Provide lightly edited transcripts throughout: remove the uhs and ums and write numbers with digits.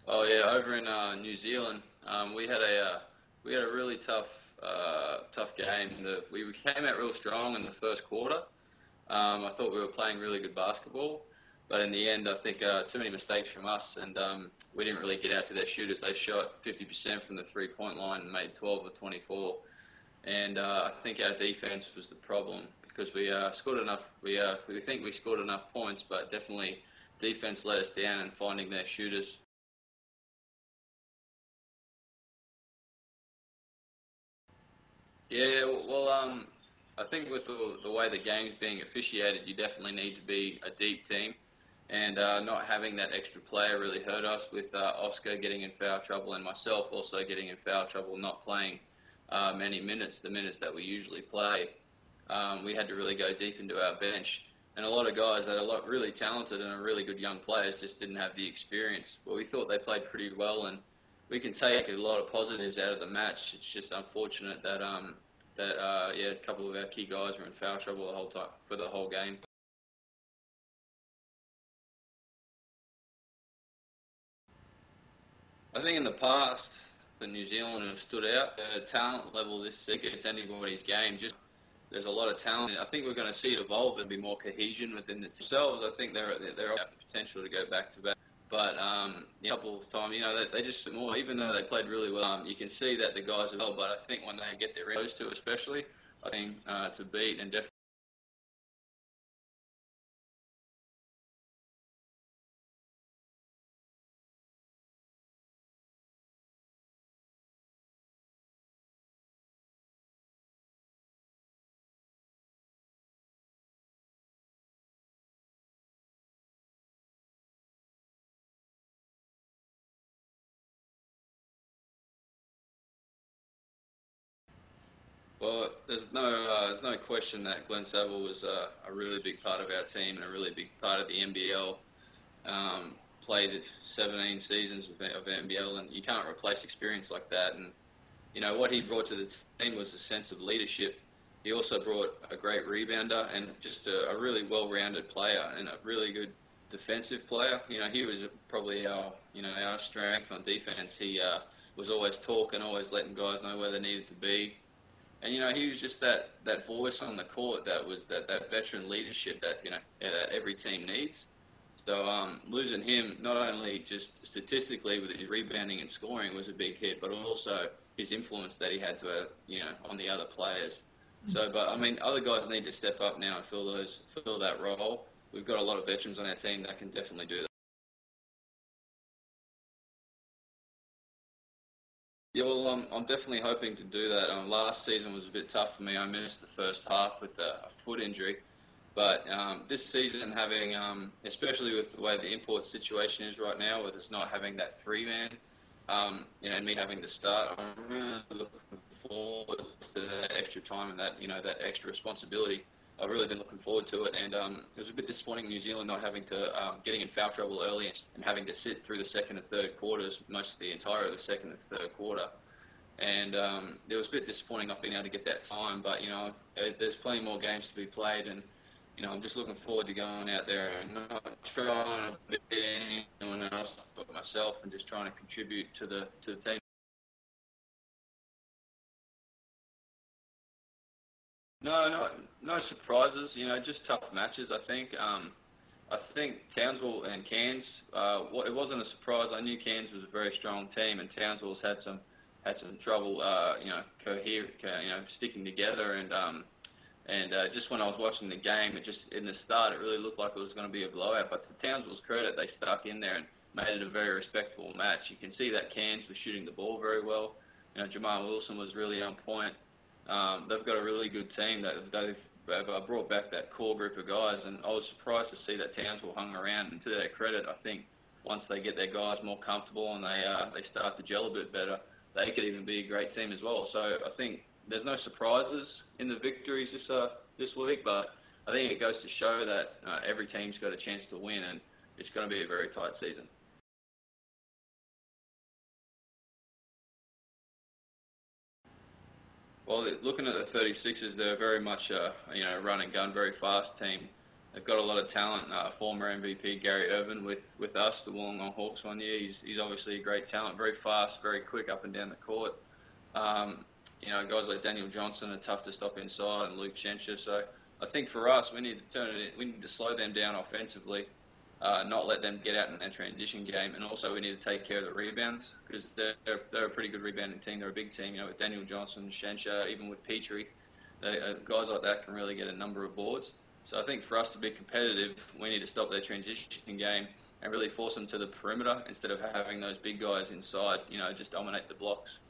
Oh yeah, over in New Zealand, we had a really tough game. We came out real strong in the first quarter. I thought we were playing really good basketball, but in the end, I think too many mistakes from us, and we didn't really get out to their shooters. They shot 50% from the three-point line and made 12 of 24. And I think our defense was the problem because we scored enough. We think we scored enough points, but definitely defense let us down in finding their shooters. Yeah, I think with the way the game's being officiated, you definitely need to be a deep team, and not having that extra player really hurt us with Oscar getting in foul trouble and myself also getting in foul trouble, not playing many minutes, the minutes that we usually play. We had to really go deep into our bench, and a lot of guys that are really talented and are really good young players just didn't have the experience. But we thought they played pretty well, and we can take a lot of positives out of the match. It's just unfortunate that yeah, a couple of our key guys were in foul trouble the whole time for the whole game. I think in the past, the New Zealand have stood out. The talent level this season, it's anybody's game. Just there's a lot of talent. I think we're going to see it evolve and be more cohesion within themselves. I think they're have the potential to go back to back. But a couple of times, they just more. Even though they played really well, you can see that the guys are well. But I think when they get their those two, especially, I think to beat and definitely. Well, there's no question that Glenn Saville was a really big part of our team and a really big part of the NBL. Played 17 seasons of NBL, and you can't replace experience like that. And what he brought to the team was a sense of leadership. He also brought a great rebounder and just a really well-rounded player and a really good defensive player. He was probably our strength on defense. He was always talking, always letting guys know where they needed to be. And he was just that voice on the court that veteran leadership that every team needs. So losing him, not only just statistically with his rebounding and scoring was a big hit, but also his influence that he had to on the other players. So, but I mean, other guys need to step up now and fill that role. We've got a lot of veterans on our team that can definitely do that. Yeah, well, I'm definitely hoping to do that. Last season was a bit tough for me. I missed the first half with a foot injury. But this season, having, especially with the way the import situation is right now, with us not having that three-man, and me having to start, I'm really looking forward to that extra time and that extra responsibility. I've really been looking forward to it, and it was a bit disappointing New Zealand not having to getting in foul trouble early and having to sit through the second and third quarters, most of the entire of the second and third quarter. And it was a bit disappointing not being able to get that time, but there's plenty more games to be played, and I'm just looking forward to going out there and not trying to beat anyone else but myself, and just trying to contribute to the team. No surprises. Just tough matches. I think Townsville and Cairns. It wasn't a surprise. I knew Cairns was a very strong team, and Townsville's had some trouble, sticking together. And just when I was watching the game, it just in the start, it really looked like it was going to be a blowout. But to Townsville's credit, they stuck in there and made it a very respectable match. You can see that Cairns was shooting the ball very well. Jamal Wilson was really on point. They've got a really good team. They've brought back that core group of guys, and I was surprised to see that Townsville hung around. And to their credit, I think once they get their guys more comfortable and they start to gel a bit better, they could even be a great team as well. So I think there's no surprises in the victories this week, but I think it goes to show that every team's got a chance to win, and it's going to be a very tight season. Well, looking at the 36ers, they're very much a run and gun, very fast team. they've got a lot of talent. Former MVP Gary Irvin with us, the Wollongong Hawks one year. He's obviously a great talent, very fast, very quick up and down the court. Guys like Daniel Johnson are tough to stop inside, and Luke Chencher. So I think for us, we need to we need to slow them down offensively, not let them get out in their transition game, and also we need to take care of the rebounds because they're a pretty good rebounding team. They're a big team, with Daniel Johnson, Chencher, even with Petrie. Guys like that can really get a number of boards. So I think for us to be competitive, we need to stop their transition game and really force them to the perimeter instead of having those big guys inside, just dominate the blocks.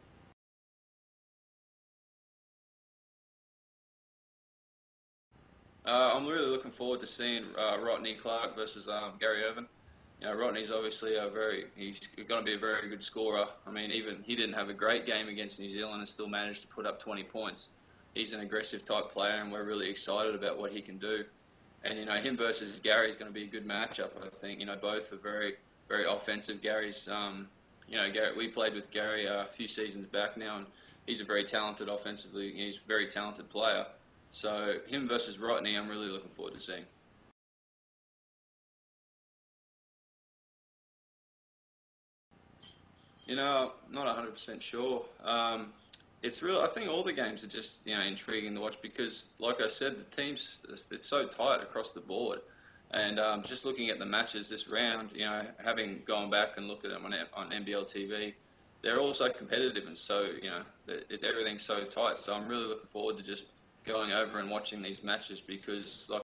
I'm really looking forward to seeing Rodney Clark versus Gary Irvin. Rodney's obviously he's going to be a very good scorer. I mean, even he didn't have a great game against New Zealand and still managed to put up 20 points. He's an aggressive type player, and we're really excited about what he can do. And him versus Gary is going to be a good matchup. I think both are very, very offensive. We played with Gary a few seasons back now, and he's a very talented offensively. He's a very talented player. So him versus Rodney, I'm really looking forward to seeing. Not 100% sure. It's real. I think all the games are just intriguing to watch because, like I said, the teams it's so tight across the board. And just looking at the matches this round, having gone back and looked at them on NBL TV, they're all so competitive and so everything's so tight. So I'm really looking forward to just going over and watching these matches because, like